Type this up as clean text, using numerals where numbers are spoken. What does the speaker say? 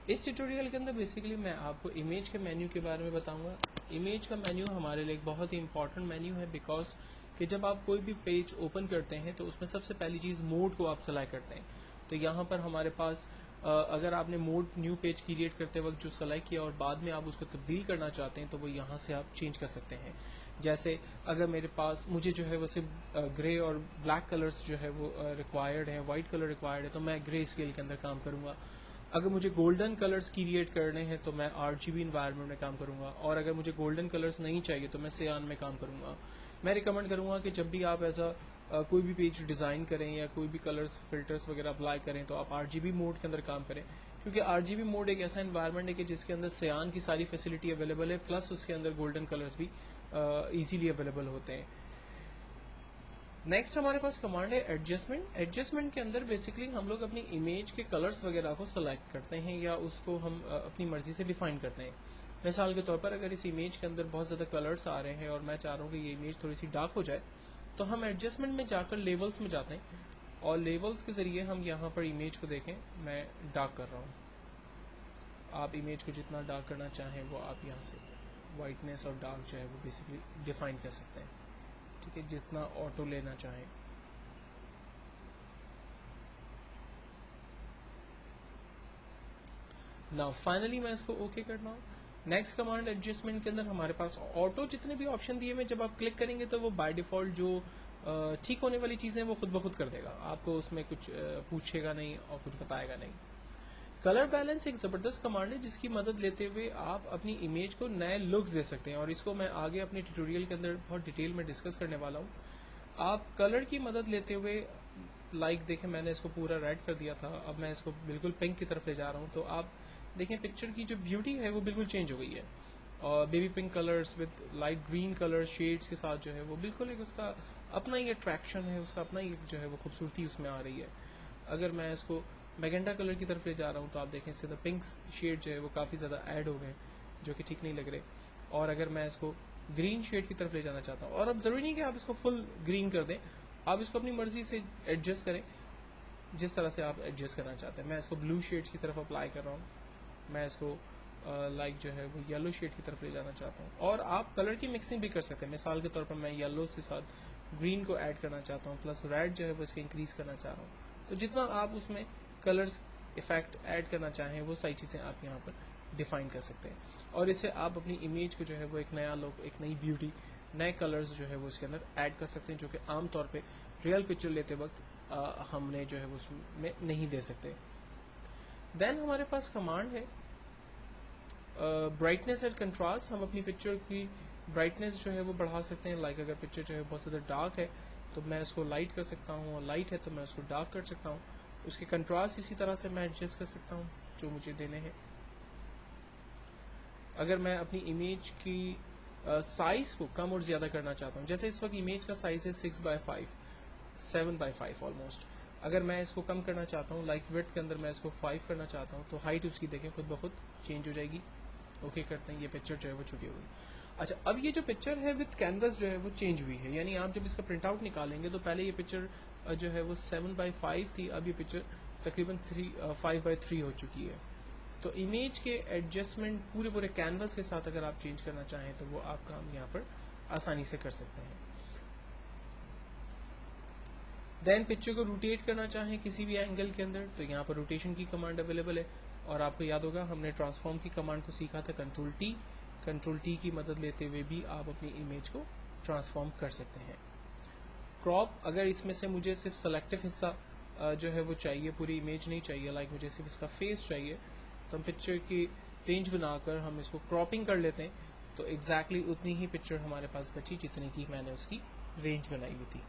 اس tutorial کے اندر basically میں آپ کو امیج کے مینیو کے بارے میں بتاؤں گا. امیج کا مینیو ہمارے لیے ایک بہت ہی امپورٹنٹ مینیو ہے، بیکاز کہ جب آپ کوئی بھی پیج اوپن کرتے ہیں تو اس میں سب سے پہلی چیز موڈ کو آپ سلیکٹ کرتے ہیں. تو یہاں پر ہمارے پاس اگر آپ نے موڈ نیو پیج کریٹ کرتے وقت جو سلیکٹ کیا اور بعد میں آپ اس کو تبدیل کرنا چاہتے ہیں تو وہ یہاں سے آپ چینج کر سکتے ہیں. جیسے اگر میرے پاس مجھے جو ہے وہ صرف گرے اور بلیک کلرز جو ہے وہ ریکوائرڈ ہیں، وائٹ کلر ریکوائرڈ ہے، تو میں گرے اسکیل کے اندر کام کروں گا. اگر مجھے گولڈن کلرز کریٹ کرنے ہیں تو میں RGB انوائرمنٹ میں کام کروں گا، اور اگر مجھے گولڈن کلرز نہیں چاہیے تو میں سیان میں کام کروں گا. میں ریکمینڈ کروں گا کہ جب بھی آپ ایسا کوئی بھی پیج ڈیزائن کریں یا کوئی بھی کلرز فلٹرز وغیرہ اپلائی کریں تو آپ RGB موڈ کے اندر کام کریں، کیونکہ RGB موڈ ایک ایسا انوائرمنٹ ہے کہ جس کے اندر سیان کی ساری فیسلٹی اویلیبل ہے، پلس اس کے اندر گولڈن کلرز بھی ایزیلی اویلیبل ہوتے ہیں. نیکسٹ ہمارے پاس کمانڈ ہے ایڈجسٹمنٹ. ایڈجسٹمنٹ کے اندر بیسکلی ہم لوگ اپنی امیج کے کلرز وغیرہ کو سلیکٹ کرتے ہیں یا اس کو ہم اپنی مرضی سے ڈیفائن کرتے ہیں. مثال کے طور پر اگر اس امیج کے اندر بہت زیادہ کلرز آ رہے ہیں اور میں چاہ رہا ہوں کہ یہ امیج تھوڑی سی ڈارک ہو جائے، تو ہم ایڈجسٹمنٹ میں جا کر لیولز میں جاتے ہیں اور لیولز کے ذریعے ہم یہاں پر امیج کو دیکھیں میں ڈارک کر رہا ہوں. آپ امیج کو جتنا ڈارک کرنا چاہیں وہ آپ یہاں سے وائٹنس اور ڈارک جو ہے وہ بیسکلی ڈیفائن کر سکتے ہیں. ٹھیک ہے، جتنا آٹو لینا چاہیں. ناؤ فائنلی میں اس کو اوکے کرنا ہوں. نیکسٹ کمانڈ ایڈجسٹمنٹ کے اندر ہمارے پاس آٹو جتنے بھی آپشن دیے ہوئے جب آپ کلک کریں گے تو وہ بائی ڈیفالٹ جو ٹھیک ہونے والی چیزیں وہ خود بخود کر دے گا، آپ کو اس میں کچھ پوچھے گا نہیں اور کچھ بتائے گا نہیں. کلر بیلنس ایک زبردست کمانڈ ہے جس کی مدد لیتے ہوئے آپ اپنی امیج کو نئے لکس دے سکتے ہیں، اور اس کو میں آگے اپنے ٹیوٹوریل کے اندر بہت ڈیٹیل میں ڈسکس کرنے والا ہوں. آپ کلر کی مدد لیتے ہوئے لائک دیکھیں میں نے اس کو پورا ریڈ کر دیا تھا، اب میں اس کو بالکل پنک کی طرف لے جا رہا ہوں، تو آپ دیکھیں پکچر کی جو بیوٹی ہے وہ بالکل چینج ہو گئی ہے. اور baby pink colours with light green colour sheds کے ساتھ جو ہے وہ بالکل ایک اس کا اپنا ہی اٹریکشن ہے، اس کا اپنا ہی جو ہے وہ خوبصورتی اس میں آ رہی ہے. اگر میں اس کو میگنڈا کلر کی طرف لے جا رہا ہوں تو آپ دیکھیں سیدھا پنک شیڈ جو ہے وہ کافی زیادہ ایڈ ہو گئے جو کہ ٹھیک نہیں لگ رہے. اور اگر میں اس کو گرین شیڈ کی طرف لے جانا چاہتا ہوں، اور اب ضروری نہیں کہ آپ اس کو فل گرین کر دیں، آپ اس کو اپنی مرضی سے ایڈجسٹ کریں جس طرح سے آپ ایڈجسٹ کرنا چاہتے ہیں. میں اس کو بلو شیڈ کی طرف اپلائی کر رہا ہوں، میں اس کو لائک جو ہے وہ یلو شیڈ کی طرف لے جانا چاہتا ہوں. اور آپ کلر کی مکسنگ بھی کر سکتے ہیں. مثال کے طور پر میں یلو کے ساتھ گرین کو ایڈ کرنا چاہتا ہوں، پلس ریڈ جو ہے وہ اس کے انکریز کرنا چاہ رہا ہوں. تو جتنا آپ اس میں کلرز افیکٹ ایڈ کرنا چاہیں وہ ساری چیزیں آپ یہاں پر ڈیفائن کر سکتے ہیں، اور اس سے آپ اپنی امیج کو جو ہے وہ ایک نیا لک، ایک نئی بیوٹی، نئے کلرز جو ہے وہ اس کے اندر ایڈ کر سکتے ہیں جو کہ عام طور پہ ریئل پکچر لیتے وقت ہم نے جو ہے وہ اس میں نہیں دے سکتے. دین ہمارے پاس کمانڈ ہے برائٹنس اینڈ کنٹراسٹ. ہم اپنی پکچر کی برائٹنس جو ہے وہ بڑھا سکتے ہیں. لائک اگر پکچر جو ہے بہت زیادہ ڈارک ہے تو میں اس کو لائٹ کر سکتا ہوں، اور لائٹ ہے تو میں اس کو ڈارک کر سکتا ہوں. اس کے کنٹراسٹ اسی طرح سے میں ایڈجسٹ کر سکتا ہوں جو مجھے دینے ہیں. اگر میں اپنی امیج کی سائز کو کم اور زیادہ کرنا چاہتا ہوں، جیسے اس وقت امیج کا سائز ہے 6/5 7/5 آلموسٹ. اگر میں اس کو کم کرنا چاہتا ہوں، لائک وڈتھ کے اندر میں اس کو 5 کرنا چاہتا ہوں، تو ہائٹ اس کی دیکھیں خود بخود چینج ہو جائے گی. اوکے کرتے ہیں، یہ پکچر جو ہے وہ چھوٹی ہو گئی. اچھا، اب یہ جو پکچر ہے وتھ کینوس جو ہے وہ چینج ہوئی ہے، یعنی آپ جب اس کا پرنٹ آؤٹ نکالیں گے تو پہلے یہ پکچر جو ہے وہ 7/5 تھی، اب یہ پکچر تقریباً 5/3 ہو چکی ہے. تو امیج کے ایڈجسٹمنٹ پورے کینوس کے ساتھ اگر آپ چینج کرنا چاہیں تو وہ آپ کام یہاں پر آسانی سے کر سکتے ہیں. دین پکچر کو روٹیٹ کرنا چاہیں کسی بھی اینگل کے اندر تو یہاں پر روٹیشن کی کمانڈ اویلیبل ہے. اور آپ کو یاد ہوگا ہم نے ٹرانسفارم کی کمانڈ کو سیکھا تھا، کنٹرول ٹی کی مدد لیتے ہوئے بھی آپ اپنی امیج کو ٹرانسفارم کر سکتے ہیں. کراپ، اگر اس میں سے مجھے صرف سلیکٹو حصہ جو ہے وہ چاہیے، پوری امیج نہیں چاہیے، لائک مجھے صرف اس کا فیس چاہیے، تو ہم پکچر کی رینج بنا کر ہم اس کو کراپنگ کر لیتے ہیں تو ایگزیکٹلی اتنی ہی پکچر ہمارے پاس بچی جتنی کی میں نے اس کی رینج بنائی ہوئی تھی.